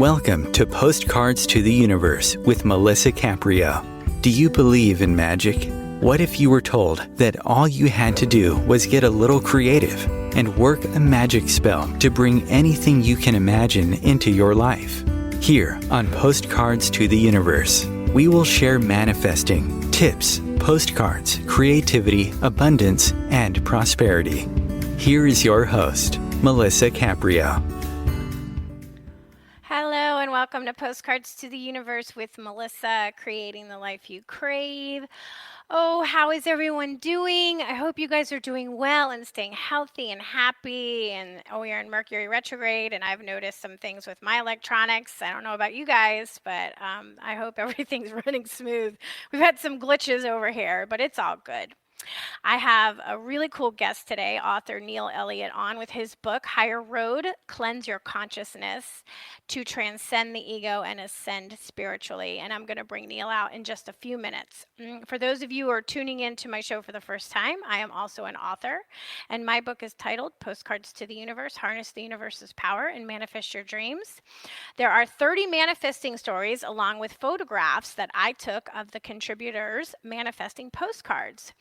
Welcome to Postcards to the Universe with Melissa Caprio. Do you believe in magic? What if you were told that all you had to do was get a little creative and work a magic spell to bring anything you can imagine into your life? Here on Postcards to the Universe, we will share manifesting, tips, postcards, creativity, abundance, and prosperity. Here is your host, Melissa Caprio. Hello and welcome to Postcards to the Universe with Melissa, creating the life you crave. Oh, how is everyone doing? I hope you guys are doing well and staying healthy and happy. And we are in Mercury retrograde, and I've noticed some things with my electronics. I don't know about you guys, but I hope everything's running smooth. We've had some glitches over here, but it's all good. I have a really cool guest today, author Neil Elliott, on with his book, Higher Road, Cleanse Your Consciousness to Transcend the Ego and Ascend Spiritually. And I'm going to bring Neil out in just a few minutes. For those of you who are tuning in to my show for the first time, I am also an author, and my book is titled Postcards to the Universe, Harness the Universe's Power and Manifest Your Dreams. There are 30 manifesting stories along with photographs that I took of the contributors' manifesting postcards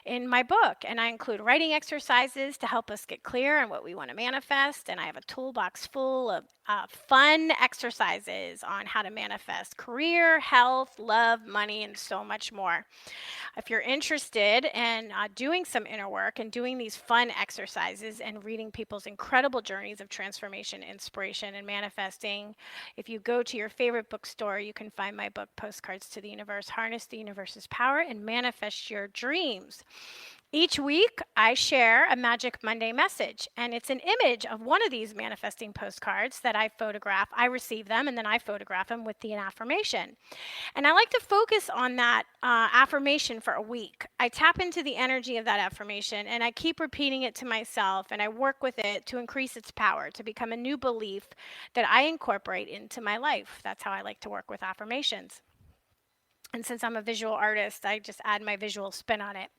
in my book, and I include writing exercises to help us get clear on what we want to manifest, and I have a toolbox full of fun exercises on how to manifest career, health, love, money, and so much more. If you're interested in doing some inner work and doing these fun exercises and reading people's incredible journeys of transformation, inspiration, and manifesting, if you go to your favorite bookstore, you can find my book, Postcards to the Universe, Harness the Universe's Power and Manifest Your Dreams. Each week, I share a Magic Monday message, and it's an image of one of these manifesting postcards that I photograph. I receive them, and then I photograph them with the affirmation. And I like to focus on that affirmation for a week. I tap into the energy of that affirmation, and I keep repeating it to myself, and I work with it to increase its power, to become a new belief that I incorporate into my life. That's how I like to work with affirmations. And since I'm a visual artist, I just add my visual spin on it.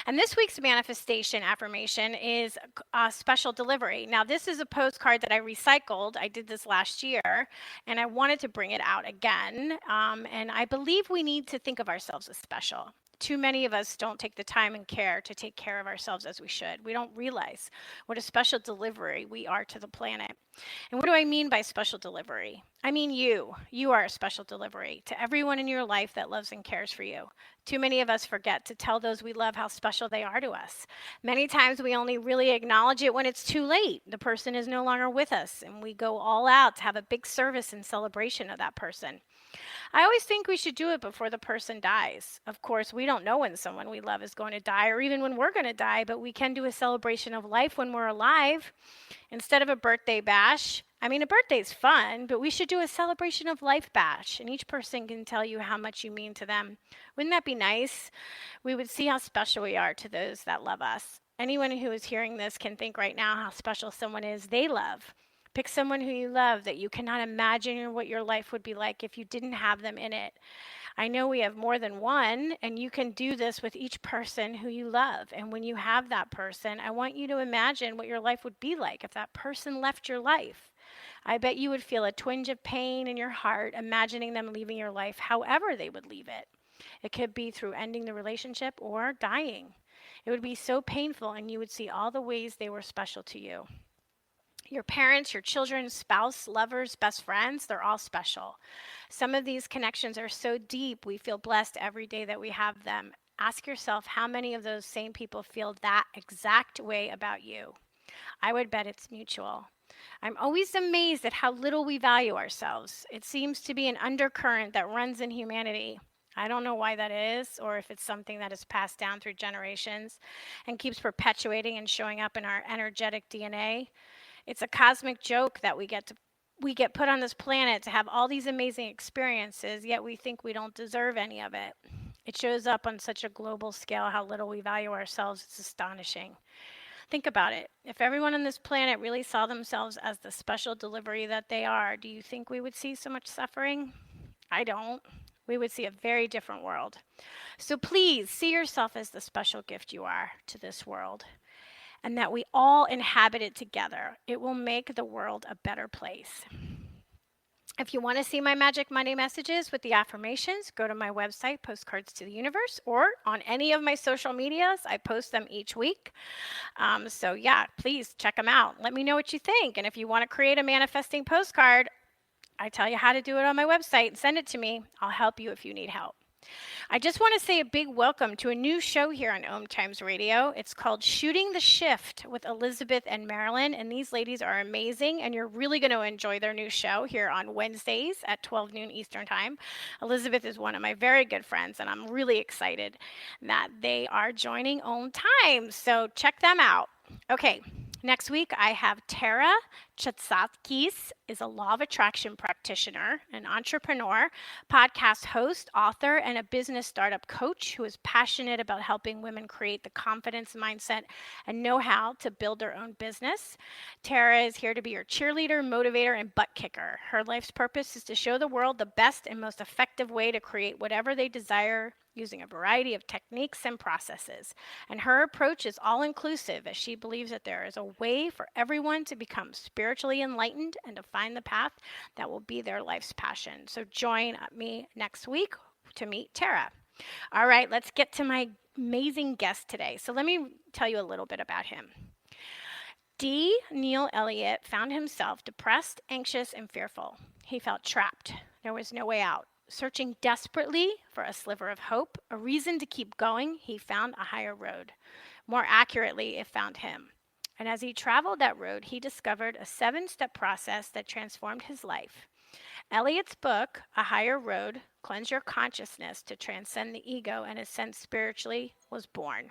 And this week's manifestation affirmation is a special delivery. Now, this is a postcard that I recycled. I did this last year, and I wanted to bring it out again. And I believe we need to think of ourselves as special. Too many of us don't take the time and care to take care of ourselves as we should. We don't realize what a special delivery we are to the planet. And what do I mean by special delivery? I mean you. You are a special delivery to everyone in your life that loves and cares for you. Too many of us forget to tell those we love how special they are to us. Many times we only really acknowledge it when it's too late. The person is no longer with us, and we go all out to have a big service and celebration of that person. I always think we should do it before the person dies. Of course, we don't know when someone we love is going to die or even when we're going to die, but we can do a celebration of life when we're alive instead of a birthday bash. I mean, a birthday's fun, but we should do a celebration of life bash, and each person can tell you how much you mean to them. Wouldn't that be nice? We would see how special we are to those that love us. Anyone who is hearing this can think right now how special someone is they love. Pick someone who you love that you cannot imagine what your life would be like if you didn't have them in it. I know we have more than one, and you can do this with each person who you love. And when you have that person, I want you to imagine what your life would be like if that person left your life. I bet you would feel a twinge of pain in your heart imagining them leaving your life however they would leave it. It could be through ending the relationship or dying. It would be so painful, and you would see all the ways they were special to you. Your parents, your children, spouse, lovers, best friends, they're all special. Some of these connections are so deep, we feel blessed every day that we have them. Ask yourself how many of those same people feel that exact way about you. I would bet it's mutual. I'm always amazed at how little we value ourselves. It seems to be an undercurrent that runs in humanity. I don't know why that is, or if it's something that is passed down through generations and keeps perpetuating and showing up in our energetic DNA. It's a cosmic joke that we get put on this planet to have all these amazing experiences, yet we think we don't deserve any of it. It shows up on such a global scale how little we value ourselves. It's astonishing. Think about it. If everyone on this planet really saw themselves as the special delivery that they are, do you think we would see so much suffering? I don't. We would see a very different world. So please see yourself as the special gift you are to this world, and that we all inhabit it together. It will make the world a better place. If you want to see my Magic Monday messages with the affirmations, go to my website, Postcards to the Universe, or on any of my social medias. I post them each week. So, yeah, please check them out. Let me know what you think. And if you want to create a manifesting postcard, I tell you how to do it on my website. Send it to me. I'll help you if you need help. I just want to say a big welcome to a new show here on OMTimes Radio. It's called Shooting the Shift with Elizabeth and Marilyn, and these ladies are amazing, and you're really going to enjoy their new show here on Wednesdays at 12 noon Eastern Time. Elizabeth is one of my very good friends, and I'm really excited that they are joining OMTimes, so check them out. Okay, next week I have Tara Chatsatkis is a law of attraction practitioner, an entrepreneur, podcast host, author, and a business startup coach who is passionate about helping women create the confidence, mindset, and know-how to build their own business. Tara is here to be your cheerleader, motivator, and butt kicker. Her life's purpose is to show the world the best and most effective way to create whatever they desire using a variety of techniques and processes. And her approach is all inclusive as she believes that there is a way for everyone to become spiritually enlightened and to find the path that will be their life's passion. So join me next week to meet Tara. All right, let's get to my amazing guest today. So let me tell you a little bit about him. D. Neil Elliott found himself depressed, anxious, and fearful. He felt trapped. There was no way out. Searching desperately for a sliver of hope, a reason to keep going, he found a higher road. More accurately, it found him. And as he traveled that road, he discovered a 7-step process that transformed his life. Elliott's book, A Higher Road, Cleanse Your Consciousness to Transcend the Ego and Ascend Spiritually, was born.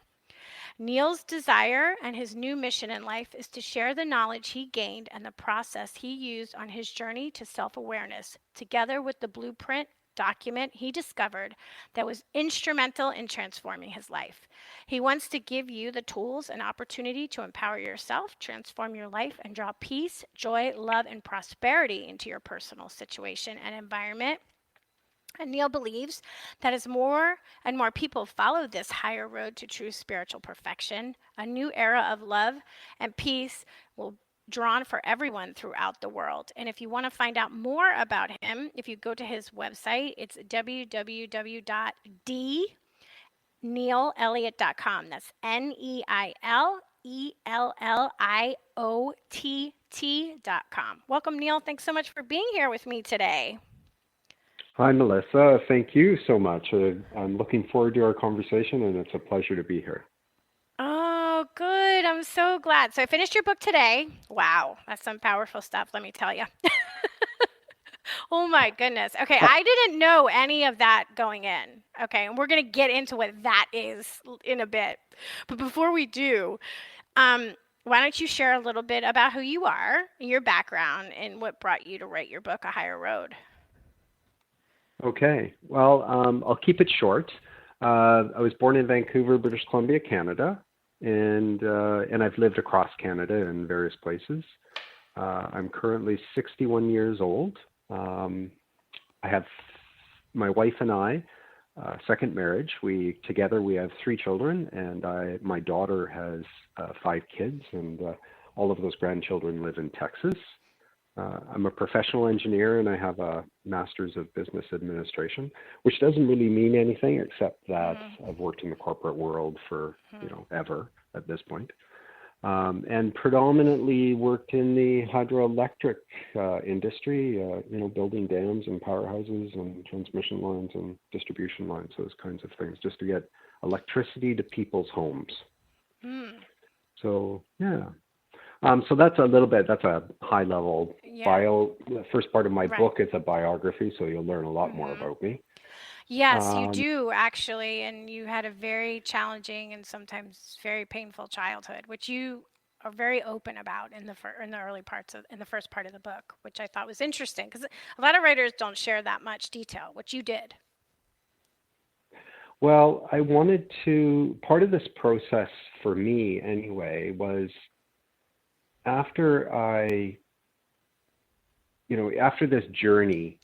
Neil's desire and his new mission in life is to share the knowledge he gained and the process he used on his journey to self-awareness, together with the blueprint document he discovered that was instrumental in transforming his life. He wants to give you the tools and opportunity to empower yourself, transform your life, and draw peace, joy, love, and prosperity into your personal situation and environment. And Neil believes that as more and more people follow this higher road to true spiritual perfection, a new era of love and peace will be drawn for everyone throughout the world. And if you want to find out more about him, if you go to his website, it's www.dneilelliott.com. That's NeilElliott.com. Welcome, Neil. Thanks so much for being here with me today. Hi, Melissa. Thank you so much. I'm looking forward to our conversation, and it's a pleasure to be here. Oh, good. I'm so glad. So I finished your book today. Wow, that's some powerful stuff, let me tell you. Oh my goodness. Okay, I didn't know any of that going in. Okay, and we're going to get into what that is in a bit. But before we do, why don't you share a little bit about who you are, your background, and what brought you to write your book, A Higher Road? Okay. Well, I'll keep it short. I was born in Vancouver, British Columbia, Canada, and I've lived across Canada in various places. I'm currently 61 years old. I have my wife and I, second marriage. We have 3 children, and my daughter has 5 kids, and all of those grandchildren live in Texas. I'm a professional engineer, and I have a master's of business administration, which doesn't really mean anything except that I've worked in the corporate world for, ever at this point. And predominantly worked in the hydroelectric industry, building dams and powerhouses and transmission lines and distribution lines, those kinds of things, just to get electricity to people's homes. So, yeah. So that's a little bit, that's a high level bio. The first part of my book is a biography, so you'll learn a lot more about me. Yes, you do actually. And you had a very challenging and sometimes very painful childhood, which you are very open about in the early parts in the first part of the book, which I thought was interesting because a lot of writers don't share that much detail, which you did. Well, I wanted to, part of this process for me anyway was after after this journey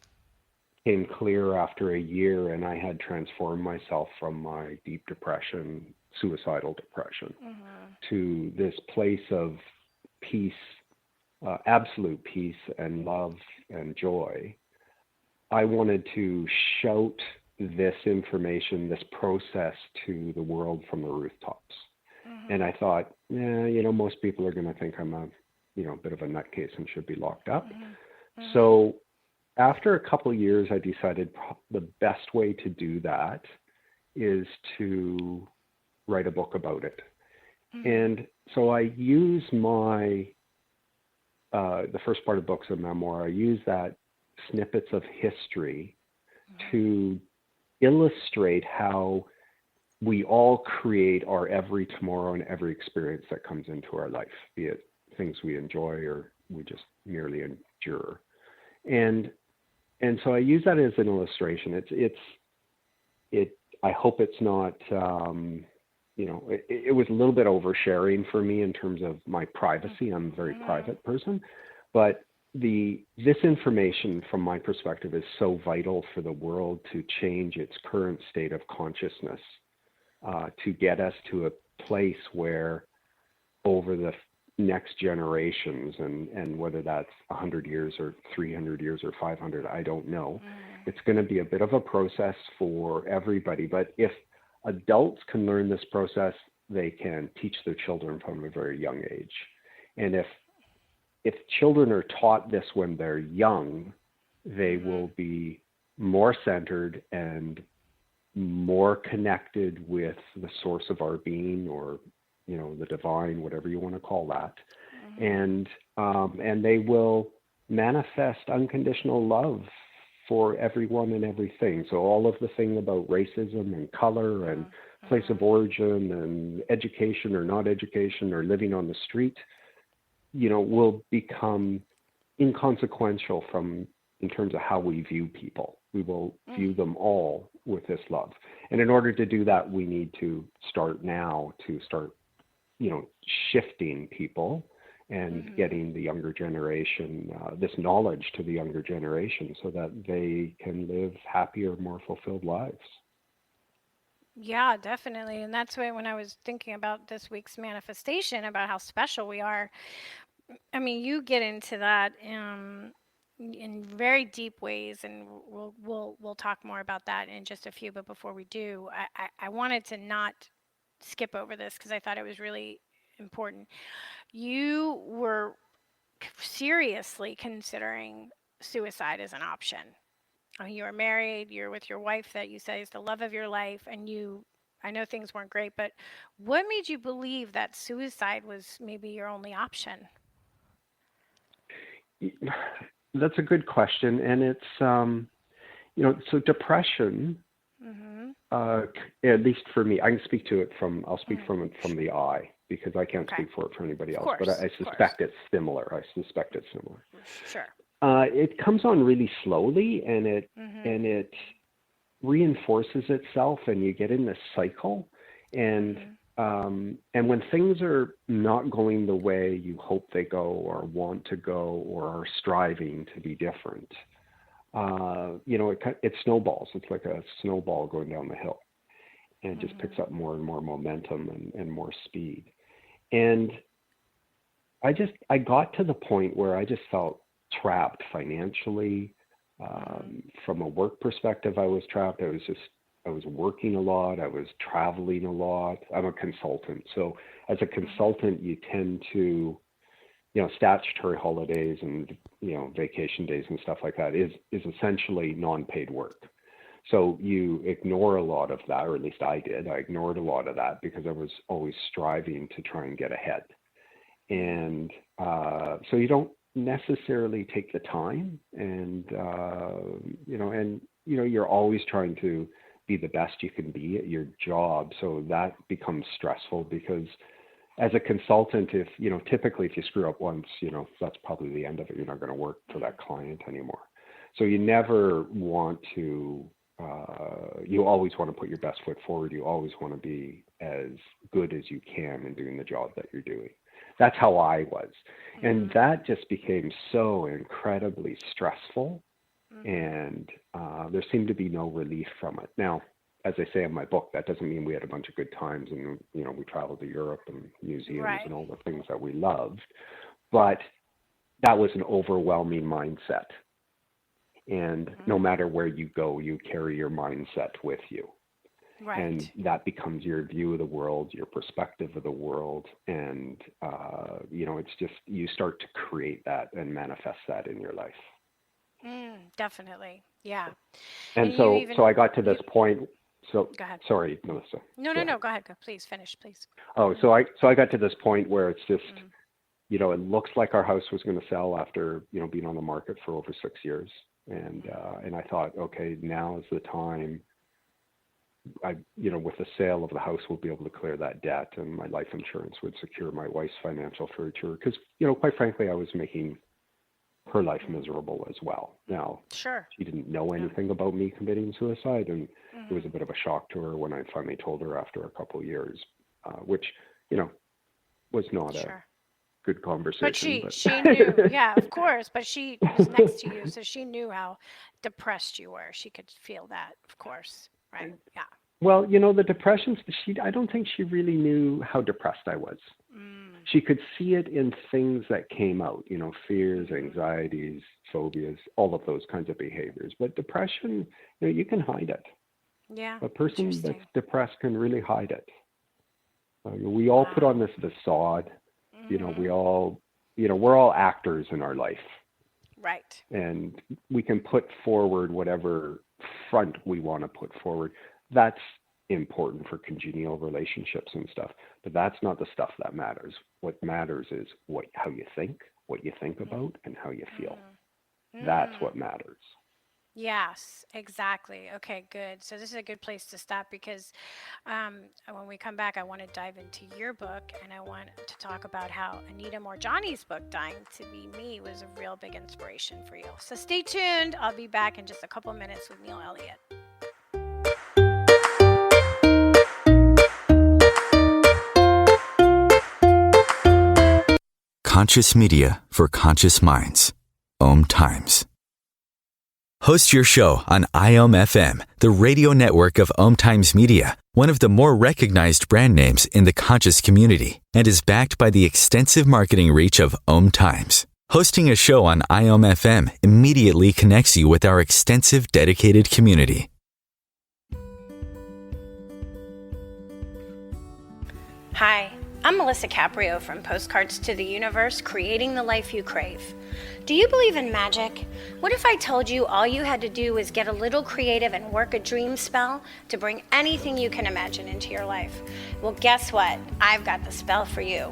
came clear after a year, and I had transformed myself from my deep depression, suicidal depression, to this place of peace, absolute peace and love and joy. I wanted to shout this information, this process to the world from the rooftops. And I thought, most people are going to think I'm a, bit of a nutcase and should be locked up. So after a couple of years, I decided the best way to do that is to write a book about it. And so I use the first part of the book's a memoir. I use that snippets of history to illustrate how we all create our every tomorrow and every experience that comes into our life, be it things we enjoy or we just merely endure. And so I use that as an illustration. I hope it's not, it was a little bit oversharing for me in terms of my privacy. I'm a very private person, but this information from my perspective is so vital for the world to change its current state of consciousness, to get us to a place where over the next generations, and whether that's 100 years or 300 years or 500, I don't know. It's going to be a bit of a process for everybody. But if adults can learn this process, they can teach their children from a very young age. And if children are taught this when they're young, they will be more centered and more connected with the source of our being, or the divine, whatever you want to call that. And they will manifest unconditional love for everyone and everything. So all of the thing about racism and color and place of origin and education or not education or living on the street, will become inconsequential in terms of how we view people. We will view them all with this love. And in order to do that, we need to start now to start, shifting people and getting the younger generation, this knowledge to the younger generation so that they can live happier, more fulfilled lives. Yeah, definitely. And that's why when I was thinking about this week's manifestation, about how special we are, I mean, you get into that in very deep ways, and we'll talk more about that in just a few. But before we do, I wanted to not skip over this because I thought it was really important. You were seriously considering suicide as an option. I mean, you were married, you're with your wife that you say is the love of your life, and I know things weren't great, but what made you believe that suicide was maybe your only option? That's a good question. And it's, so depression, at least for me, I can speak to it I'll speak from the I, because I can't speak for it for anybody else, but I suspect it's similar. Sure. It comes on really slowly, and it reinforces itself, and you get in this cycle. And when things are not going the way you hope they go, or want to go, or are striving to be different, it snowballs. It's like a snowball going down the hill, and it just picks up more and more momentum and more speed. And I got to the point where I just felt trapped financially. From a work perspective, I was trapped. I was working a lot. I was traveling a lot. I'm a consultant. So as a consultant, you tend to, statutory holidays and, vacation days and stuff like that is essentially non-paid work. So you ignore a lot of that, or at least I did. I ignored a lot of that because I was always striving to try and get ahead. And so you don't necessarily take the time, and you're always trying to be the best you can be at your job. So that becomes stressful because as a consultant, typically if you screw up once, that's probably the end of it. You're not going to work for that client anymore. So you never want to, you always want to put your best foot forward. You always want to be as good as you can in doing the job that you're doing. That's how I was. And that just became so incredibly stressful, and there seemed to be no relief from it. Now, as I say in my book, that doesn't mean we had a bunch of good times and, we traveled to Europe and museums and all the things that we loved, but that was an overwhelming mindset. And no matter where you go, you carry your mindset with you. Right. And that becomes your view of the world, your perspective of the world. And, it's just, you start to create that and manifest that in your life. Definitely. Yeah. And so I got to this point. So go ahead. Sorry, Melissa. No. Go ahead. Please finish, please. Oh, so I got to this point where it's just, it looks like our house was going to sell after, being on the market for over 6 years. And I thought, okay, now is the time. With the sale of the house, we'll be able to clear that debt, and my life insurance would secure my wife's financial future. Because, quite frankly, I was making her life miserable as well. Now, sure, she didn't know anything about me committing suicide, and it was a bit of a shock to her when I finally told her after a couple of years, which, was not a good conversation. But she knew, yeah, of course. But she was next to you, so she knew how depressed you were. She could feel that, of course, right? Yeah. Well, the depression, I don't think she really knew how depressed I was. She could see it in things that came out, fears, anxieties, phobias, all of those kinds of behaviors. But depression, you can hide it. Yeah. A person that's depressed can really hide it. We all put on this facade. We all, we're all actors in our life. Right. And we can put forward whatever front we want to put forward. That's important for congenial relationships and stuff, but that's not the stuff that matters. What matters is how you think, what you think about, and how you feel. That's what matters. Yes, exactly. Okay, good. So this is a good place to stop, because when we come back, I want to dive into your book, and I want to talk about how Anita Morgani's book, Dying to Be Me, was a real big inspiration for you. So stay tuned. I'll be back in just a couple minutes with Neil Elliott. Conscious media for conscious minds. OMTimes. Host your show on IOM-FM, the radio network of OMTimes Media, one of the more recognized brand names in the conscious community, and is backed by the extensive marketing reach of OMTimes. Hosting a show on IOM-FM immediately connects you with our extensive dedicated community. Hi, I'm Melissa Caprio from Postcards to the Universe, creating the life you crave. Do you believe in magic? What if I told you all you had to do was get a little creative and work a dream spell to bring anything you can imagine into your life? Well, guess what? I've got the spell for you.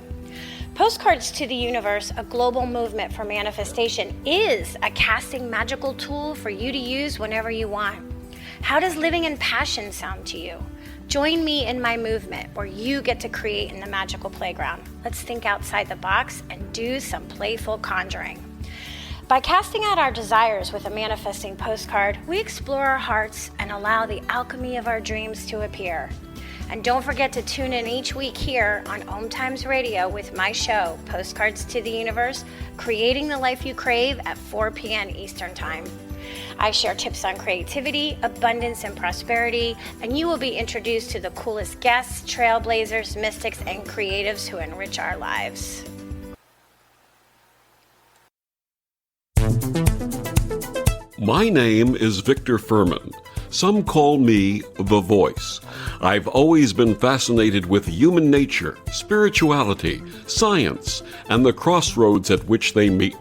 Postcards to the Universe, a global movement for manifestation, is a casting magical tool for you to use whenever you want. How does living in passion sound to you? Join me in my movement where you get to create in the magical playground. Let's think outside the box and do some playful conjuring. By casting out our desires with a manifesting postcard, we explore our hearts and allow the alchemy of our dreams to appear. And don't forget to tune in each week here on OMTimes Radio with my show, Postcards to the Universe, creating the life you crave at 4 p.m. Eastern Time. I share tips on creativity, abundance, and prosperity, and you will be introduced to the coolest guests, trailblazers, mystics, and creatives who enrich our lives. My name is Victor Furman. Some call me The Voice. I've always been fascinated with human nature, spirituality, science, and the crossroads at which they meet.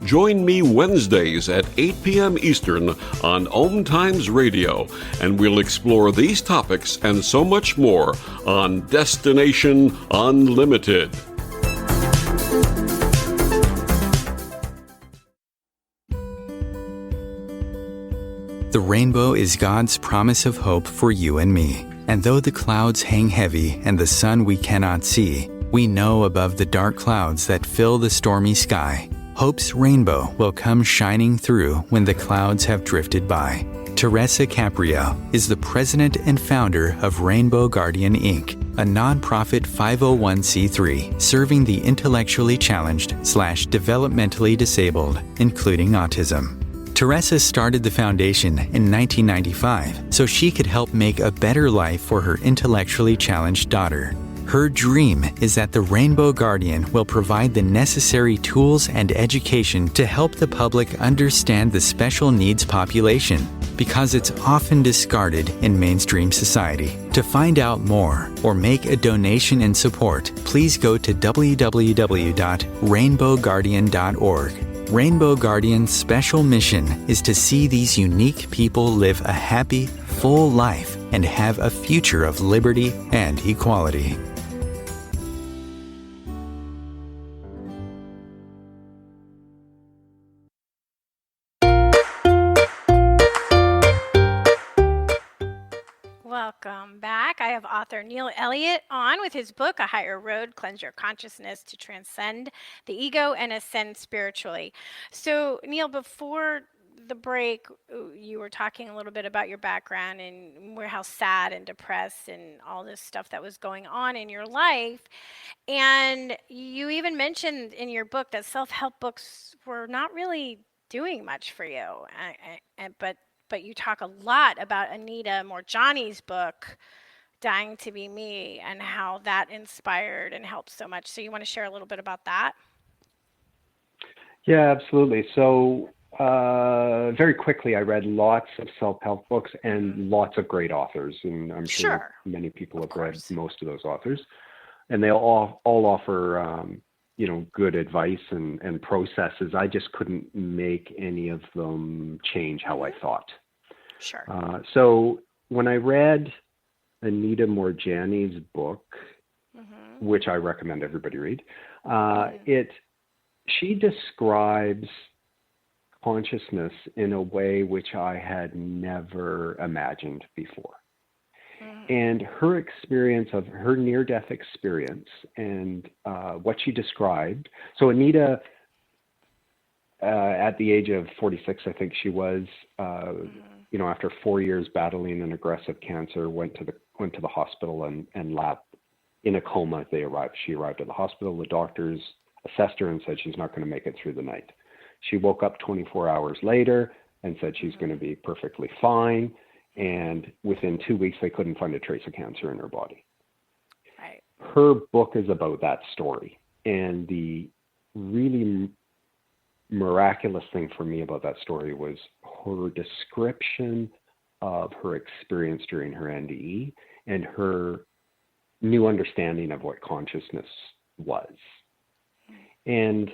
Join me Wednesdays at 8 p.m. Eastern on OMTimes Radio, and we'll explore these topics and so much more on Destination Unlimited. The rainbow is God's promise of hope for you and me. And though the clouds hang heavy and the sun we cannot see, we know above the dark clouds that fill the stormy sky, hope's rainbow will come shining through when the clouds have drifted by. Teresa Caprio is the president and founder of Rainbow Guardian Inc., a nonprofit 501c3 serving the intellectually challenged/developmentally disabled, including autism. Teresa started the foundation in 1995 so she could help make a better life for her intellectually challenged daughter. Her dream is that the Rainbow Guardian will provide the necessary tools and education to help the public understand the special needs population, because it's often discarded in mainstream society. To find out more or make a donation in support, please go to www.rainbowguardian.org. Rainbow Guardian's special mission is to see these unique people live a happy, full life and have a future of liberty and equality. Welcome back. I have author Neil Elliott on with his book, A Higher Road, Cleanse Your Consciousness to Transcend the Ego and Ascend Spiritually. So, Neil, before the break, you were talking a little bit about your background and how sad and depressed and all this stuff that was going on in your life. And you even mentioned in your book that self-help books were not really doing much for you. But you talk a lot about Anita Morgani's book, Dying to Be Me, and how that inspired and helped so much. So you want to share a little bit about that? Yeah, absolutely. So very quickly, I read lots of self-help books and lots of great authors. And I'm sure many people have read most of those authors. And they all offer good advice and processes. I just couldn't make any of them change how I thought. Sure. So when I read Anita Morgani's book, which I recommend everybody read, she describes consciousness in a way which I had never imagined before. And her experience of her near-death experience and what she described. So Anita, at the age of 46, I think she was, after 4 years battling an aggressive cancer, went to the hospital and in a coma. She arrived at the hospital. The doctors assessed her and said she's not going to make it through the night. She woke up 24 hours later and said she's going to be perfectly fine. And within 2 weeks, they couldn't find a trace of cancer in her body. Right. Her book is about that story. And the really miraculous thing for me about that story was her description of her experience during her NDE and her new understanding of what consciousness was. And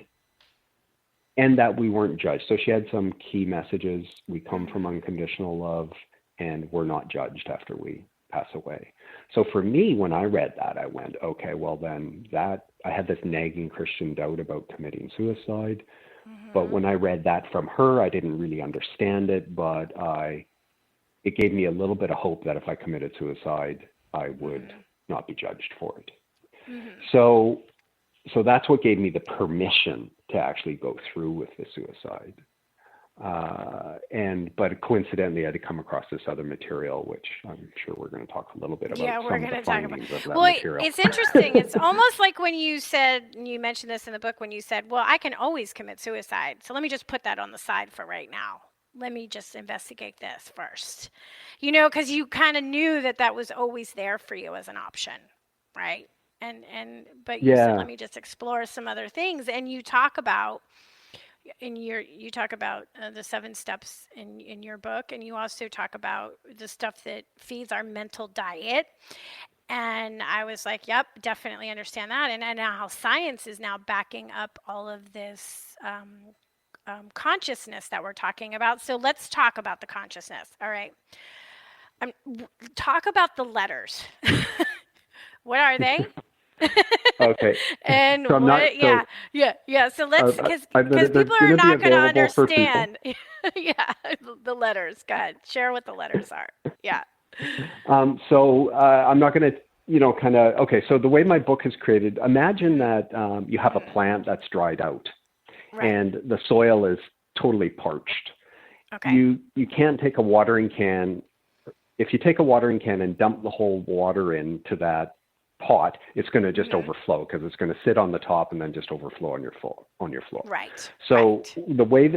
that we weren't judged. So she had some key messages. We come from unconditional love, and we're not judged after we pass away. So for me, when I read that, I went, okay, well then I had this nagging Christian doubt about committing suicide. But when I read that from her, I didn't really understand it, but it gave me a little bit of hope that if I committed suicide, I would not be judged for it. So that's what gave me the permission to actually go through with the suicide. But coincidentally, I had to come across this other material, which I'm sure we're going to talk a little bit about. Yeah, we're going to talk about that material. It's interesting. It's almost like when you said, and you mentioned this in the book, when you said, well, I can always commit suicide. So let me just put that on the side for right now. Let me just investigate this first. Because you kind of knew that was always there for you as an option, right? But you said, let me just explore some other things. And you talk about the 7 steps in your book, and you also talk about the stuff that feeds our mental diet. And I was like, yep, definitely understand that. And how science is now backing up all of this consciousness that we're talking about. So let's talk about the consciousness. All right. Talk about the letters. What are they? Okay. And so So let's, because people are not going to understand. The letters. Go ahead. Share what the letters are. Yeah. I'm not going to, okay. So the way my book is created, imagine that you have a plant that's dried out, and the soil is totally parched. Okay. You can't take a watering can. If you take a watering can and dump the whole water into that pot, it's going to just overflow, because it's going to sit on the top and then just overflow on your floor. Right. So the way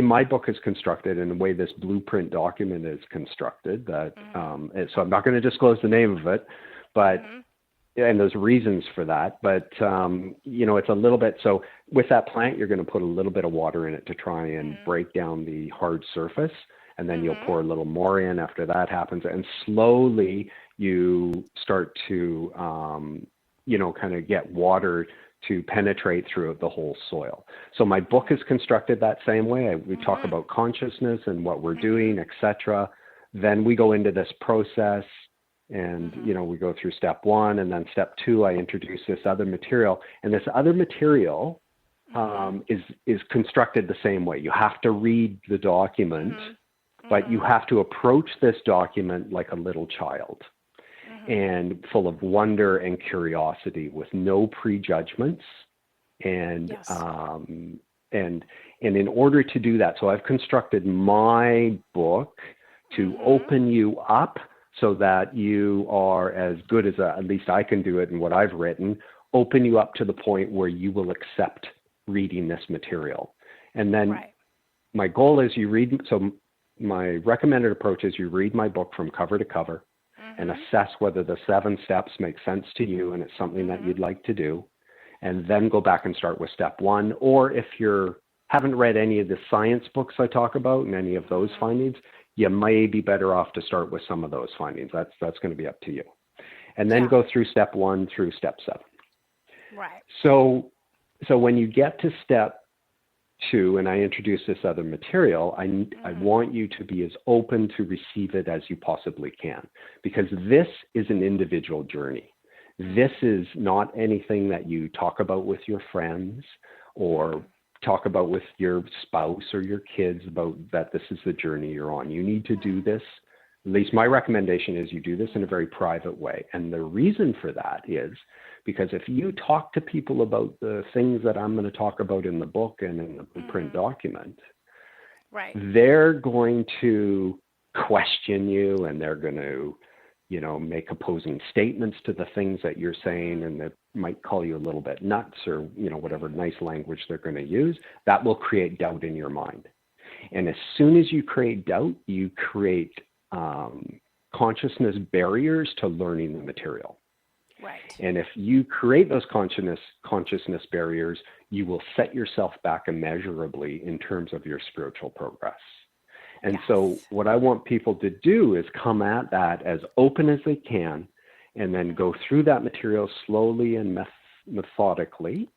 my book is constructed, and the way this blueprint document is constructed, that so I'm not going to disclose the name of it, but and there's reasons for that, but it's a little bit. So with that plant, you're going to put a little bit of water in it to try and break down the hard surface, and then you'll pour a little more in after that happens, and slowly you start to kind of get water to penetrate through the whole soil. So my book is constructed that same way. We talk about consciousness and what we're doing, etc. Then we go into this process. And, we go through step 1, and then step 2, I introduce this other material. And this other material is constructed the same way. You have to read the document, but you have to approach this document like a little child, and full of wonder and curiosity, with no prejudgments. And, and in order to do that, so I've constructed my book to open you up, so that you are as good as at least I can do it in what I've written, open you up to the point where you will accept reading this material. And then my goal is my recommended approach is you read my book from cover to cover and assess whether the 7 steps make sense to you and it's something that you'd like to do, and then go back and start with step 1. Or if you haven't read any of the science books I talk about and any of those findings, you may be better off to start with some of those findings. That's going to be up to you. And then go through step 1 through step 7. Right. So when you get to step 2, and I introduce this other material, I want you to be as open to receive it as you possibly can, because this is an individual journey. This is not anything that you talk about with your friends or talk about with your spouse or your kids, about that this is the journey you're on. You need to do this. At least my recommendation is you do this in a very private way. And the reason for that is because if you talk to people about the things that I'm going to talk about in the book and in the print document, they're going to question you, and they're going to, make opposing statements to the things that you're saying, and they might call you a little bit nuts, or, whatever nice language they're going to use. That will create doubt in your mind. And as soon as you create doubt, you create consciousness barriers to learning the material. Right. And if you create those consciousness barriers, you will set yourself back immeasurably in terms of your spiritual progress. And so what I want people to do is come at that as open as they can, and then go through that material slowly and methodically.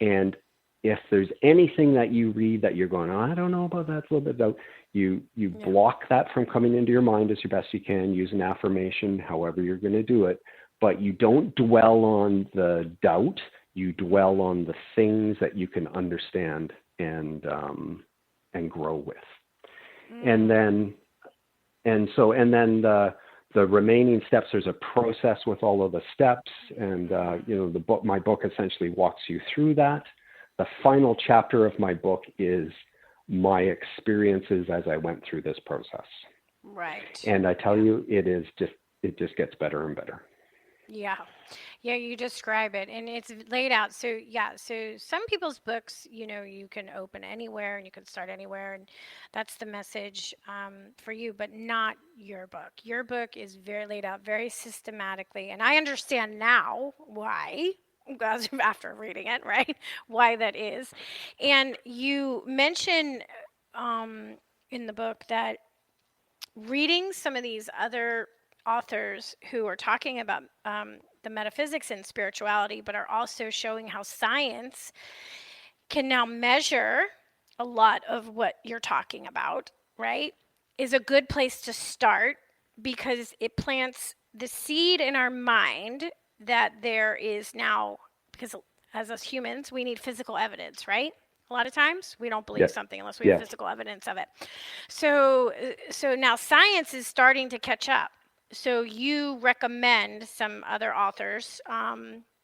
And if there's anything that you read that you're going, I don't know about that, it's a little bit doubt, you block that from coming into your mind as best you can. Use an affirmation, however you're going to do it. But you don't dwell on the doubt. You dwell on the things that you can understand and grow with. And then the remaining steps, there's a process with all of the steps, and my book essentially walks you through that. The final chapter of my book is my experiences as I went through this process. Right. And I tell you, it just gets better and better. Yeah, you describe it, and it's laid out. So some people's books, you can open anywhere and you can start anywhere, and that's the message for you, but not your book. Your book is very laid out, very systematically, and I understand now why, after reading it, right, why that is. And you mention in the book that reading some of these other authors who are talking about the metaphysics and spirituality, but are also showing how science can now measure a lot of what you're talking about, right, is a good place to start, because it plants the seed in our mind that there is now, because as us humans, we need physical evidence, right? A lot of times we don't believe something unless we have physical evidence of it. So now science is starting to catch up. So you recommend some other authors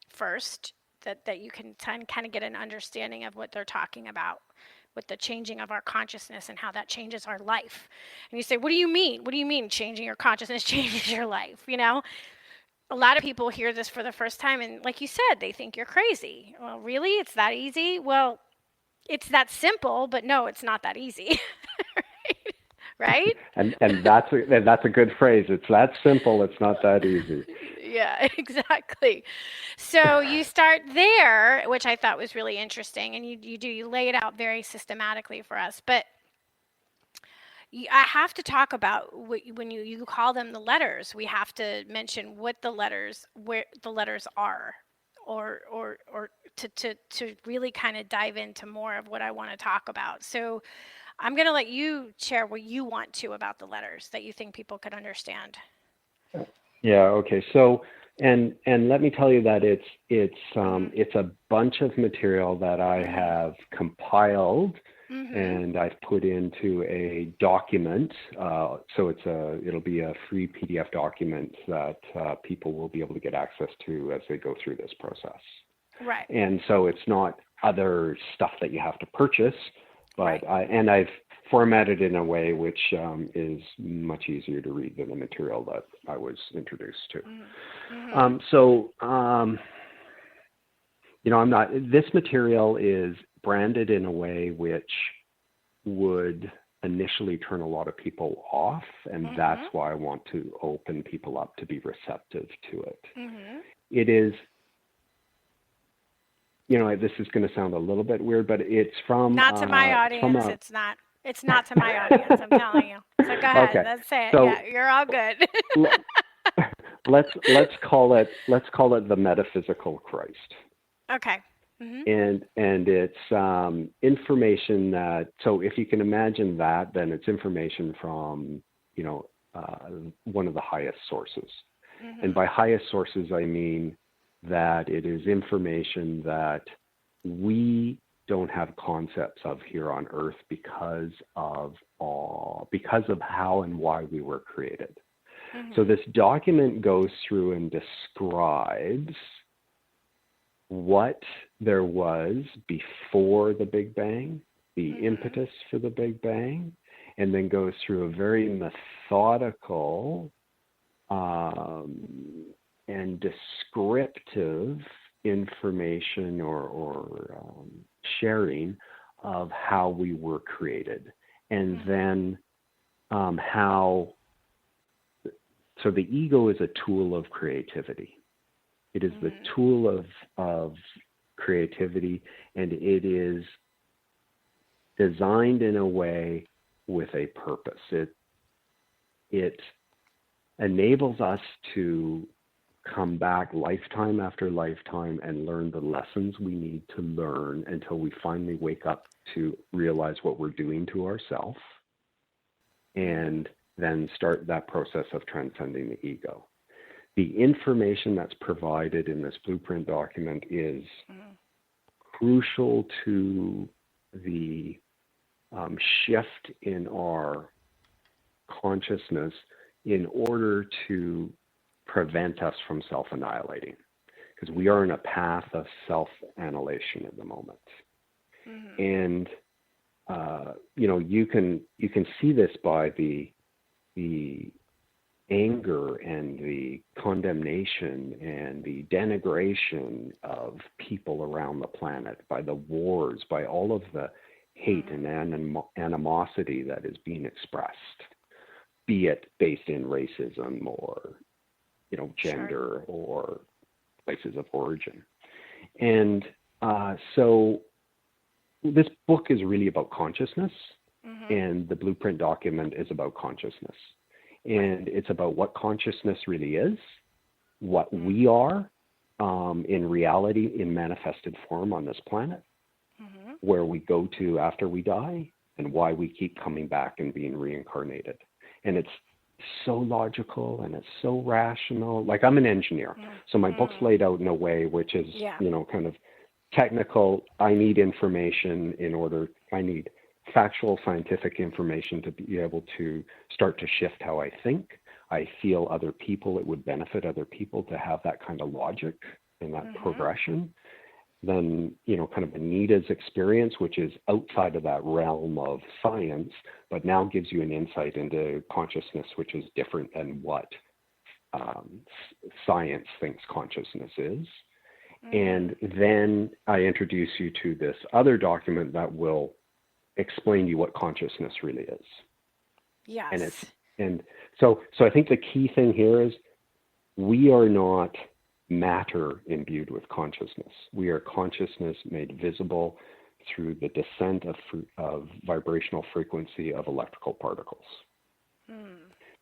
first that you can kind of get an understanding of what they're talking about with the changing of our consciousness and how that changes our life. And you say, what do you mean? What do you mean changing your consciousness changes your life? A lot of people hear this for the first time, and like you said, they think you're crazy. Well, really? It's that easy? Well, it's that simple, but no, it's not that easy. Right? And that's a good phrase. It's that simple. It's not that easy. Yeah, exactly. So you start there, which I thought was really interesting, and you lay it out very systematically for us. But I have to talk about when you call them the letters. We have to mention where the letters are, or to really kind of dive into more of what I want to talk about. So I'm going to let you share what you want to about the letters that you think people could understand. Yeah. Okay. So, and let me tell you that it's a bunch of material that I have compiled and I've put into a document. So it'll be a free PDF document that people will be able to get access to as they go through this process. Right. And so it's not other stuff that you have to purchase, but right. I've formatted in a way which is much easier to read than the material that I was introduced to. This material is branded in a way which would initially turn a lot of people off, and that's why I want to open people up to be receptive to it. It is, this is going to sound a little bit weird, but it's from... Not to my audience, it's not. It's not to my audience, I'm telling you. So go ahead, okay. Let's say it. So, yeah, you're all good. let's call it the metaphysical Christ. Okay. And it's information that, so if you can imagine that, then it's information from, one of the highest sources. And by highest sources, I mean that it is information that we don't have concepts of here on Earth because of how and why we were created. So this document goes through and describes what there was before the Big Bang, the impetus for the Big Bang, and then goes through a very methodical and descriptive information or sharing of how we were created, and then so the ego is a tool of creativity. It is the tool of creativity, and it is designed in a way with a purpose. It enables us to come back lifetime after lifetime and learn the lessons we need to learn until we finally wake up to realize what we're doing to ourselves, and then start that process of transcending the ego. The information that's provided in this blueprint document is crucial to the shift in our consciousness in order to prevent us from self-annihilating, because we are in a path of self-annihilation at the moment. And you can see this by the anger and the condemnation and the denigration of people around the planet, by the wars, by all of the hate and animosity that is being expressed, be it based in racism or gender or places of origin. And so this book is really about consciousness, and the blueprint document is about consciousness. And it's about what consciousness really is, what we are in reality, in manifested form on this planet, where we go to after we die, and why we keep coming back and being reincarnated. And it's so logical and it's so rational. Like, I'm an engineer, so my book's laid out in a way which is, kind of technical. I need information I need factual scientific information to be able to start to shift how I think. I feel it would benefit other people to have that kind of logic and that progression. Then, kind of Anita's experience, which is outside of that realm of science, but now gives you an insight into consciousness, which is different than what science thinks consciousness is. And then I introduce you to this other document that will explain to you what consciousness really is. Yes. And so I think the key thing here is we are not matter imbued with consciousness. We are consciousness made visible through the descent of vibrational frequency of electrical particles.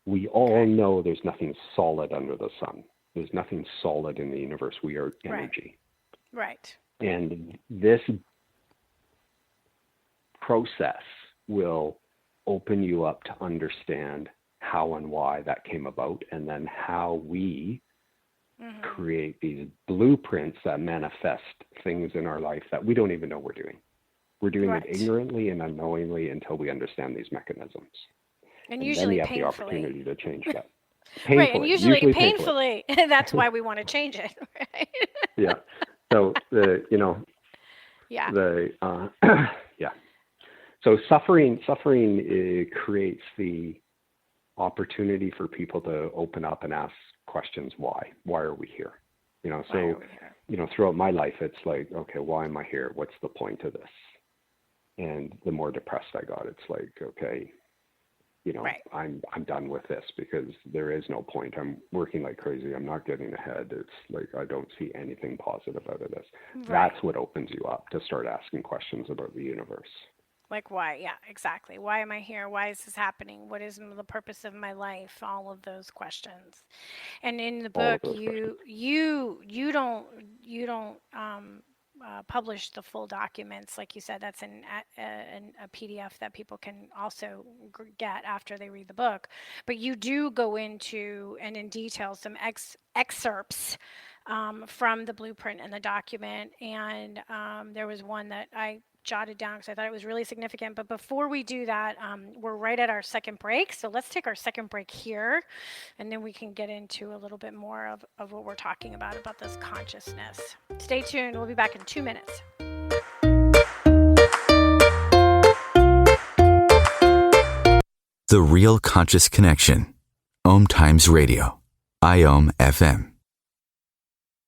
We all know there's nothing solid under the sun. There's nothing solid in the universe. We are energy. Right. And this process will open you up to understand how and why that came about, and then how we create these blueprints that manifest things in our life that we don't even know we're doing. We're doing it ignorantly and unknowingly until we understand these mechanisms. And usually then you have painfully. the opportunity to change that. Right, and usually painfully. That's why we want to change it, right? Yeah. So So suffering creates the opportunity for people to open up and ask questions. Why are we here? Throughout my life, it's like, okay, why am I here? What's the point of this? And the more depressed I got, it's like, okay, I'm done with this because there is no point. I'm working like crazy. I'm not getting ahead. It's like, I don't see anything positive out of this. That's what opens you up to start asking questions about the universe. Like why? Yeah, exactly. Why am I here? Why is this happening? What is the purpose of my life? All of those questions. And in the book, you don't publish the full documents, like you said. That's in a PDF that people can also get after they read the book. But you do go into and in detail some excerpts from the blueprint and the document. And there was one that I jotted down because I thought it was really significant. But before we do that, we're right at our second break. So let's take our second break here, and then we can get into a little bit more of what we're talking about this consciousness. Stay tuned. We'll be back in 2 minutes. The Real Conscious Connection. OMTimes Radio. IOM FM.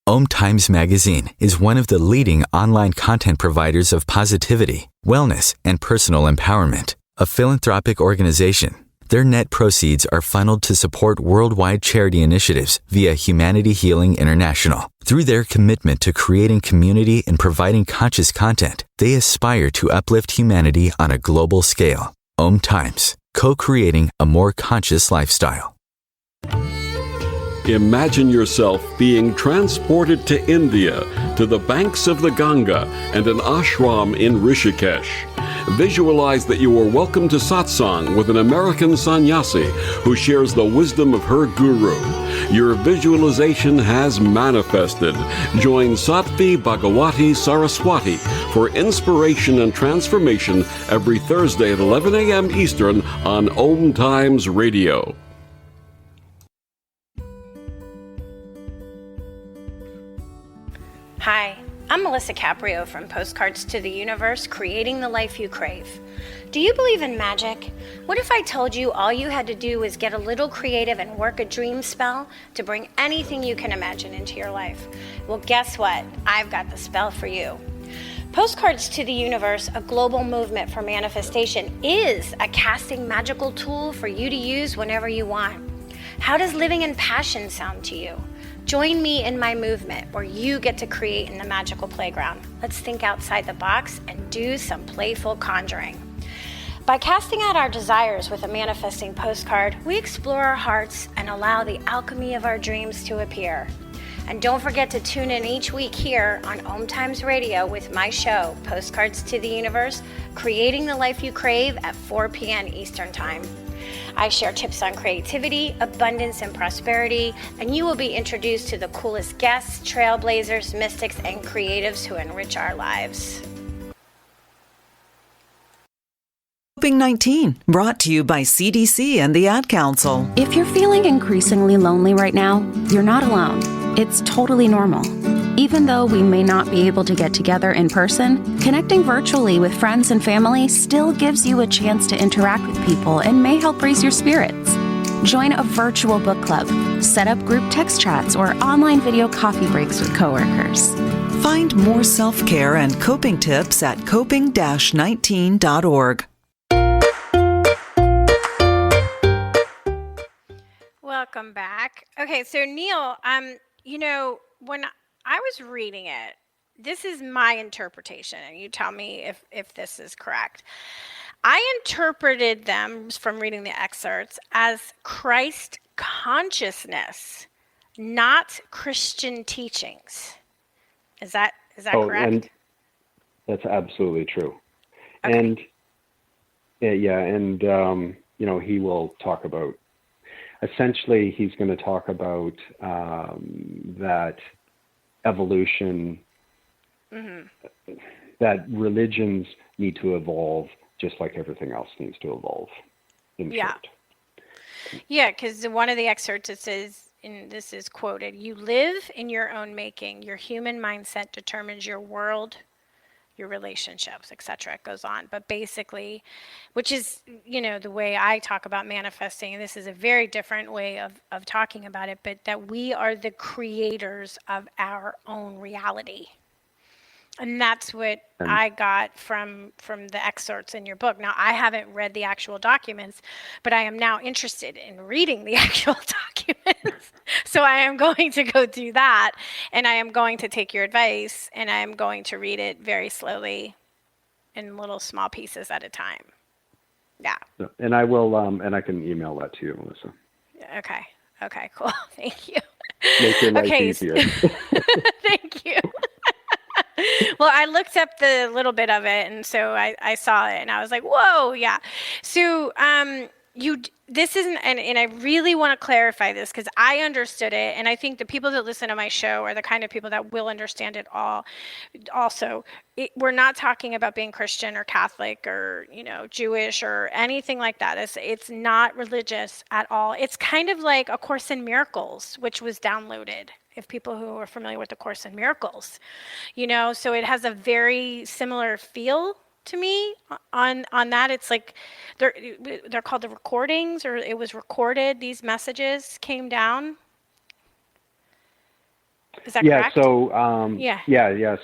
OMTimes Magazine is one of the leading online content providers of positivity, wellness, and personal empowerment. A philanthropic organization, their net proceeds are funneled to support worldwide charity initiatives via Humanity Healing International. Through their commitment to creating community and providing conscious content, they aspire to uplift humanity on a global scale. OMTimes, co-creating a more conscious lifestyle. Imagine yourself being transported to India, to the banks of the Ganga and an ashram in Rishikesh. Visualize that you are welcome to satsang with an American sannyasi who shares the wisdom of her guru. Your visualization has manifested. Join Sattvi Bhagawati Saraswati for inspiration and transformation every Thursday at 11 a.m. Eastern on OMTimes Radio. Hi, I'm Melissa Caprio from Postcards to the Universe, creating the life you crave. Do you believe in magic? What if I told you all you had to do was get a little creative and work a dream spell to bring anything you can imagine into your life? Well, guess what? I've got the spell for you. Postcards to the Universe, a global movement for manifestation, is a casting magical tool for you to use whenever you want. How does living in passion sound to you? Join me in my movement where you get to create in the magical playground. Let's think outside the box and do some playful conjuring. By casting out our desires with a manifesting postcard, we explore our hearts and allow the alchemy of our dreams to appear. And don't forget to tune in each week here on OMTimes Radio with my show, Postcards to the Universe, creating the life you crave at 4 p.m. Eastern Time. I share tips on creativity, abundance, and prosperity, and you will be introduced to the coolest guests, trailblazers, mystics, and creatives who enrich our lives. Coping-19, brought to you by CDC and the Ad Council. If you're feeling increasingly lonely right now, you're not alone. It's totally normal. Even though we may not be able to get together in person, connecting virtually with friends and family still gives you a chance to interact with people and may help raise your spirits. Join a virtual book club, set up group text chats, or online video coffee breaks with coworkers. Find more self-care and coping tips at coping-19.org. Welcome back. Okay, so Neil, when I was reading it, this is my interpretation, and you tell me if this is correct. I interpreted them from reading the excerpts as Christ consciousness, not Christian teachings. Is that correct? And that's absolutely true. Okay. And he will talk about, essentially, he's going to talk about that evolution, that religions need to evolve just like everything else needs to evolve, in short. Yeah, because one of the excerpts, it says, and this is quoted, "You live in your own making. Your human mindset determines your world, your relationships, etc." It goes on. But basically, which is, the way I talk about manifesting, and this is a very different way of talking about it, but that we are the creators of our own reality. And that's what I got from the excerpts in your book. Now, I haven't read the actual documents, but I am now interested in reading the actual documents. So I am going to go do that, and I am going to take your advice, and I am going to read it very slowly in little small pieces at a time. Yeah. And I will, and I can email that to you, Melissa. Okay, cool. Thank you. Make your life easier. Thank you. Well, I looked up the little bit of it, and so I saw it, and I was like, whoa, yeah. So this isn't, and I really want to clarify this because I understood it, and I think the people that listen to my show are the kind of people that will understand it all. Also, we're not talking about being Christian or Catholic or, Jewish or anything like that. It's not religious at all. It's kind of like A Course in Miracles, which was downloaded, if people who are familiar with A Course in Miracles, so it has a very similar feel to me on that. It's like they're called the recordings, or it was recorded. These messages came down. Is that correct? So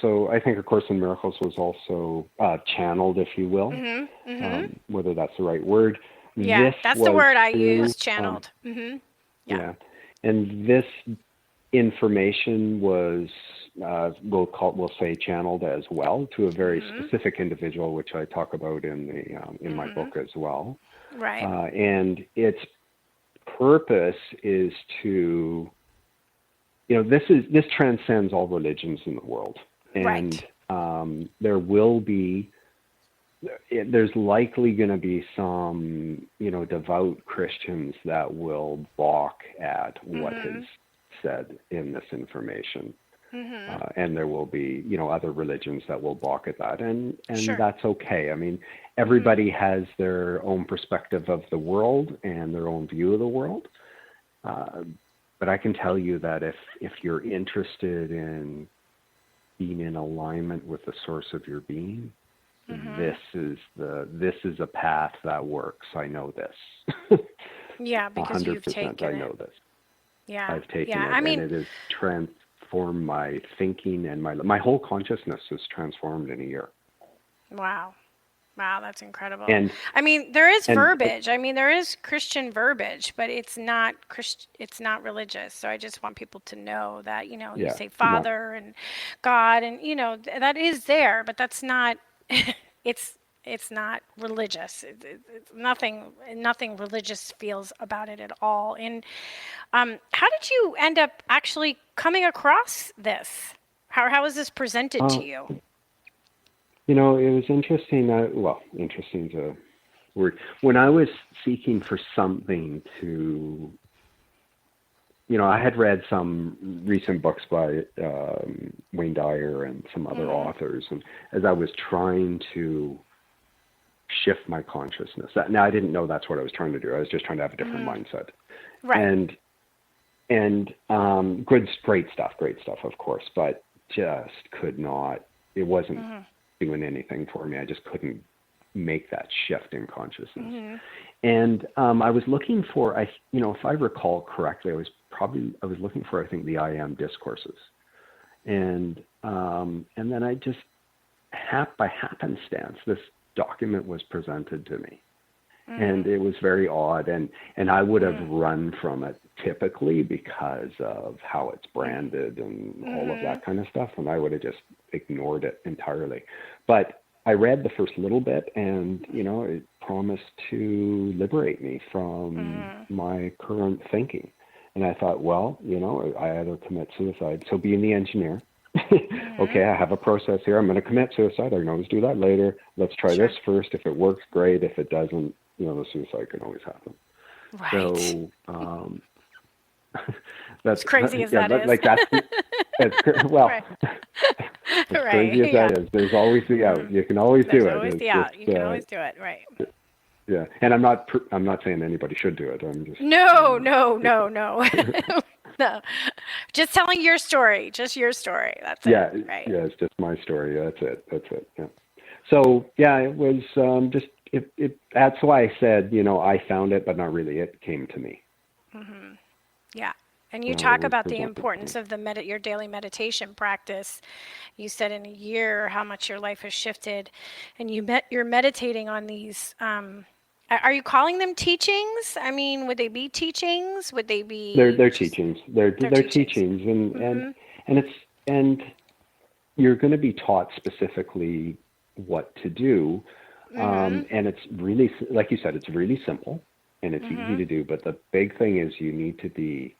so I think A Course in Miracles was also channeled, if you will, whether that's the right word. Yeah, that's the word I use, channeled. Yeah, and this information was we'll say channeled as well to a very specific individual, which I talk about in my book as well. Right. And its purpose is to, this transcends all religions in the world, and there's likely going to be some devout Christians that will balk at what is said in this information. And there will be, other religions that will balk at that. And that's okay. I mean, everybody has their own perspective of the world and their own view of the world. But I can tell you that if you're interested in being in alignment with the source of your being, this is a path that works. I know this. Yeah, because 100%, you've taken it. I know this. Yeah, I've taken it, and it has transformed my thinking, and my whole consciousness is transformed in a year. Wow, that's incredible. And I mean, there is verbiage. I mean, there is Christian verbiage, but it's not it's not religious. So I just want people to know that you say Father and God, and that is there, but that's not. It's not religious. It's nothing religious feels about it at all. And how did you end up actually coming across this? How was this presented to you? It was interesting. Interesting is a word. When I was seeking for something to, I had read some recent books by Wayne Dyer and some other authors, and as I was trying to shift my consciousness, now I didn't know that's what I was trying to do. I was just trying to have a different mindset. Right. And great stuff, of course, but just could not. It wasn't doing anything for me. I just couldn't make that shift in consciousness. And I was looking for, if I recall correctly, I was looking for, I think, the I Am discourses, and then I just by happenstance, this document was presented to me, And it was very odd, and I would have run from it typically because of how it's branded and all of that kind of stuff, and I would have just ignored it entirely. But I read the first little bit, and it promised to liberate me from my current thinking. And I thought, well, I either commit suicide. So being the engineer, okay, I have a process here. I'm going to commit suicide. I can always do that later. Let's try this first. If it works, great. If it doesn't, the suicide can always happen. Right. So that's as crazy as that is. Like that's well, right. as crazy as that is, there's always the out. You can always do it. Always the out. You can always do it. Right. Yeah, and I'm not saying anybody should do it. I'm just no. No, just telling your story. Just your story. That's it. Right. Yeah, it's just my story. That's it. Yeah. So yeah, it was just. That's why I said, I found it, but not really. It came to me. Mm-hmm. Yeah. And you talk about the importance of your daily meditation practice. You said in a year how much your life has shifted, and you're meditating on these. Are you calling them teachings? I mean, would they be teachings? Would they be? They're teachings. They're teachings, and you're going to be taught specifically what to do. And it's really, like you said, it's really simple and it's easy to do. But the big thing is you need to be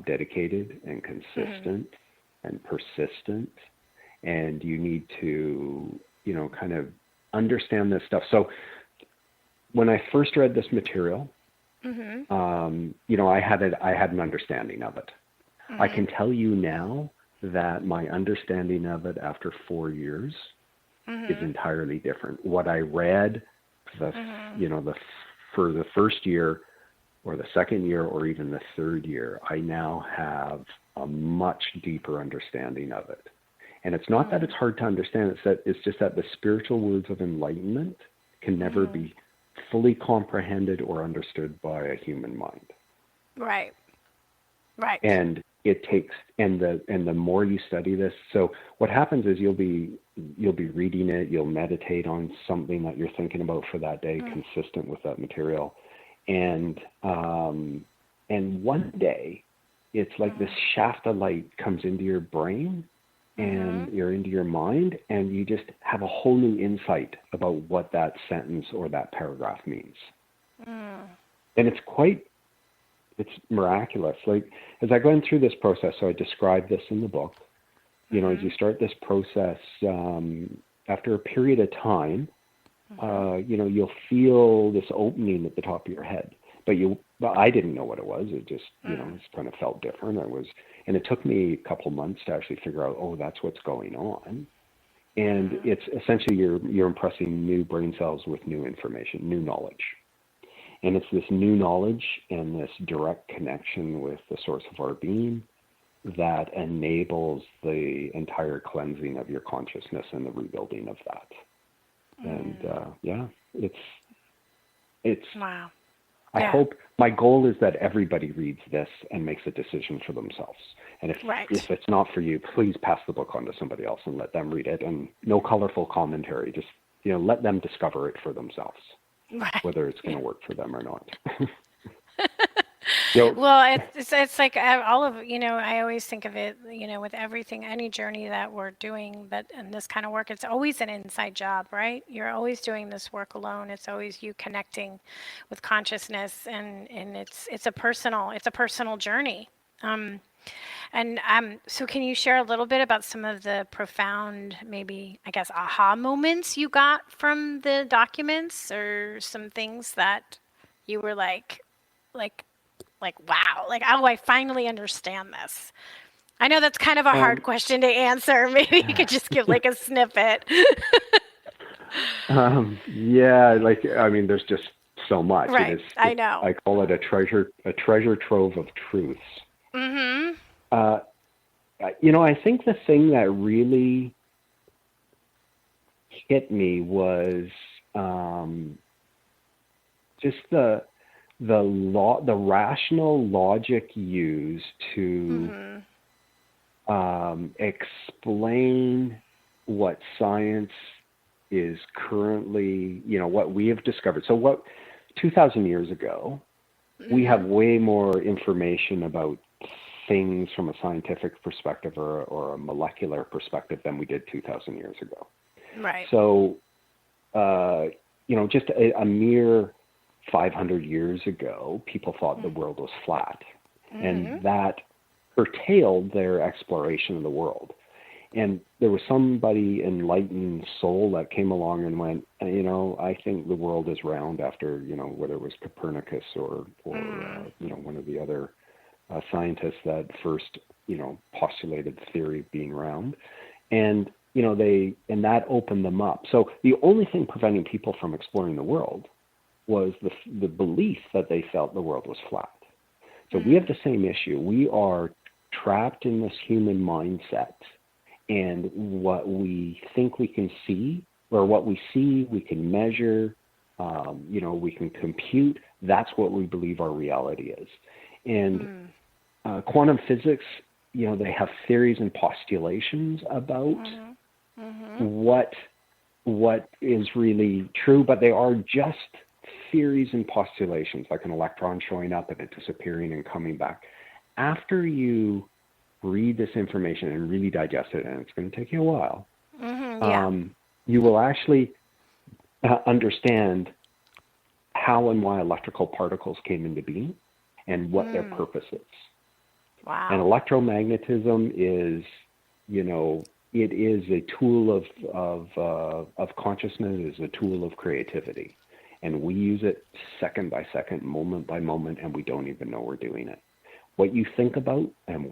dedicated and consistent and persistent. And you need to, kind of understand this stuff. So when I first read this material, I had an understanding of it. I can tell you now that my understanding of it after 4 years is entirely different. What I read, for the first year, or the second year, or even the third year, I now have a much deeper understanding of it. And it's not that it's hard to understand; it's just that the spiritual words of enlightenment can never be fully comprehended or understood by a human mind. Right. And it takes, and the more you study this, so what happens is you'll be reading it, you'll meditate on something that you're thinking about for that day, consistent with that material, and one day, it's like this shaft of light comes into your brain, and you're into your mind, and you just have a whole new insight about what that sentence or that paragraph means, and it's miraculous. Like, as I went through this process, so I described this in the book, as you start this process, after a period of time, you'll feel this opening at the top of your head. But I didn't know what it was. It just, it kind of felt different. And it took me a couple months to actually figure out, that's what's going on. And it's essentially you're impressing new brain cells with new information, new knowledge. And it's this new knowledge and this direct connection with the source of our being that enables the entire cleansing of your consciousness and the rebuilding of that. And it's wow. I hope, my goal is that everybody reads this and makes a decision for themselves. And if it's not for you, please pass the book on to somebody else and let them read it. And no colorful commentary, just, let them discover it for themselves, whether it's going to work for them or not. Well, it's like all of, I always think of it, with everything, any journey that we're doing, and this kind of work, it's always an inside job, right? You're always doing this work alone. It's always you connecting with consciousness, and it's a personal journey. So can you share a little bit about some of the profound, maybe, I guess, aha moments you got from the documents, or some things that you were like, wow, I finally understand this. I know that's kind of a hard question to answer. Maybe you could just give a snippet. There's just so much. Right, I know. I call it a treasure trove of truths. Mm-hmm. I think the thing that really hit me was just the rational logic used to explain what science is currently, what we have discovered. So what 2,000 years ago, we have way more information about things from a scientific perspective or a molecular perspective than we did 2,000 years ago. Right. So, just a mere 500 years ago, people thought the world was flat, and that curtailed their exploration of the world. And there was somebody enlightened soul that came along and went, I think the world is round after, whether it was Copernicus or one of the other scientists that first, postulated the theory of being round. And, and that opened them up. So the only thing preventing people from exploring the world was the belief that they felt the world was flat. So we have the same issue. We are trapped in this human mindset, and what we think we can see, or what we see, we can measure, we can compute. That's what we believe our reality is. And quantum physics, they have theories and postulations about what is really true, but they are just theories and postulations, like an electron showing up and it disappearing and coming back. After you read this information and really digest it, and it's going to take you a while, you will actually understand how and why electrical particles came into being and what their purpose is. Wow. And electromagnetism is, it is a tool of consciousness, it is a tool of creativity. And we use it second by second, moment by moment, and we don't even know we're doing it. What you think about and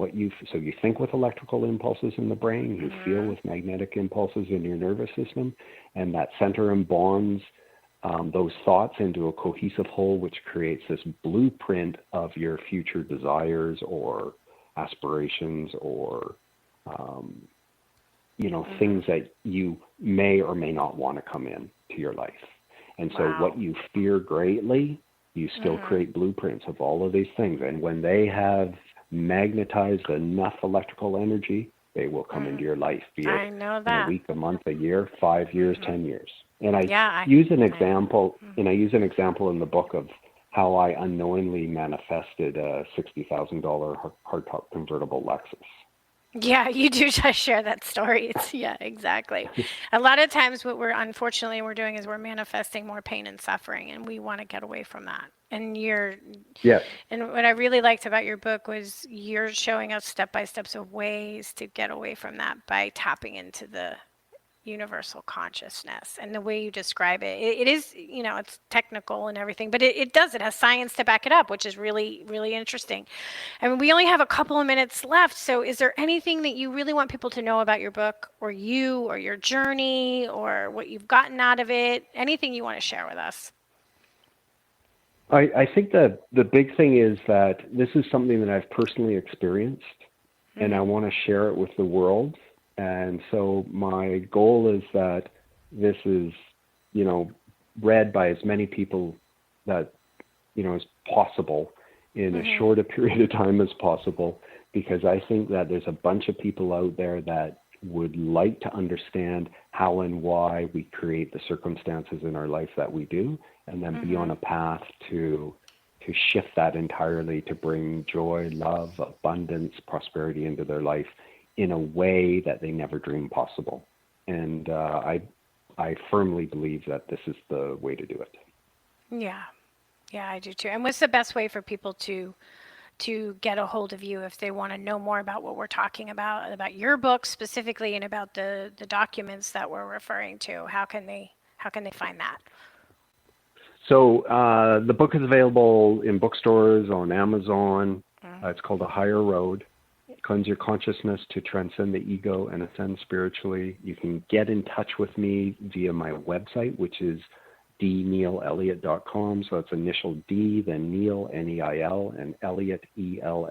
so you think with electrical impulses in the brain, you feel with magnetic impulses in your nervous system, and that center and bonds those thoughts into a cohesive whole, which creates this blueprint of your future desires or aspirations or, things that you may or may not want to come in to your life. And so what you fear greatly, you still create blueprints of all of these things. And when they have magnetized enough electrical energy, they will come into your life, be it in a week, a month, a year, 5 years, 10 years. And I use an example, and I use an example in the book of how I unknowingly manifested a $60,000 hardtop convertible Lexus. Yeah, you do just share that story. Exactly. A lot of times what we're doing is we're manifesting more pain and suffering, and we want to get away from that. And and what I really liked about your book was you're showing us step-by-steps of ways to get away from that by tapping into the universal consciousness. And the way you describe it, it is, it's technical and everything, but it has science to back it up, which is really, really interesting. I mean, we only have a couple of minutes left. So is there anything that you really want people to know about your book or you or your journey or what you've gotten out of it? Anything you want to share with us? I think that the big thing is that this is something that I've personally experienced, and I want to share it with the world. And so my goal is that this is, read by as many people that, as possible in as short a period of time as possible, because I think that there's a bunch of people out there that would like to understand how and why we create the circumstances in our life that we do, and then be on a path to shift that entirely, to bring joy, love, abundance, prosperity into their life in a way that they never dreamed possible. And I firmly believe that this is the way to do it. Yeah, I do too. And what's the best way for people to get a hold of you if they want to know more about what we're talking about your book specifically, and about the documents that we're referring to? How can they find that? So the book is available in bookstores, on Amazon. It's called A Higher Road. Cleanse your consciousness to transcend the ego and ascend spiritually. You can get in touch with me via my website, which is dneilelliott.com. So it's initial D, then Neil, Neil, and Elliott, ELLIOTT.com.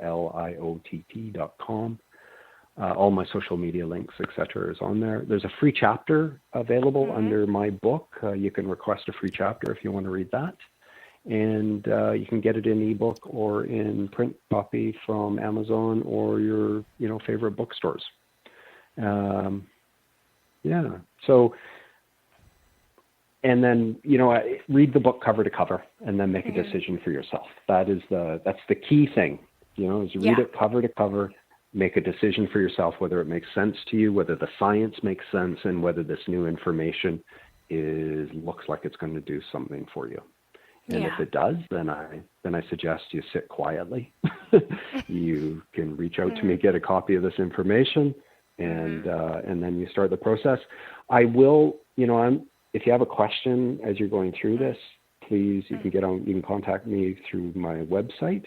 All my social media links, etc., is on there. There's a free chapter available under my book. You can request a free chapter if you want to read that. And you can get it in ebook or in print copy from Amazon or your favorite bookstores. So and then, read the book cover to cover and then make a decision for yourself. That's the key thing, is read it cover to cover, make a decision for yourself, whether it makes sense to you, whether the science makes sense, and whether this new information looks like it's going to do something for you. And if it does, then I suggest you sit quietly. You can reach out to me, get a copy of this information, and then you start the process. I will, if you have a question as you're going through this, please, you can contact me through my website.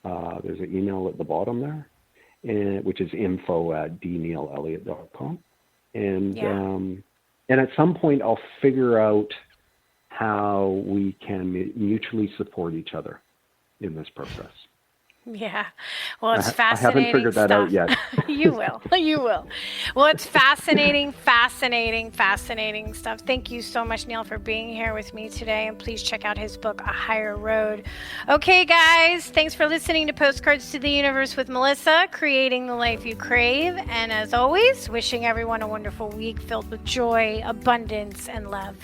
There's an email at the bottom there, which is info@dneilelliott.com. And at some point I'll figure out how we can mutually support each other in this process. Yeah. Well, it's fascinating. I haven't figured that out yet. You will. You will. Well, it's fascinating stuff. Thank you so much, Neil, for being here with me today. And please check out his book, A Higher Road. Okay, guys. Thanks for listening to Postcards to the Universe with Melissa, creating the life you crave. And as always, wishing everyone a wonderful week filled with joy, abundance, and love.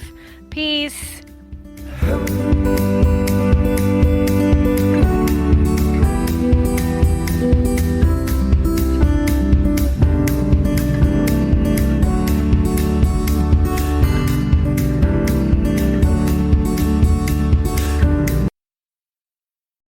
Peace.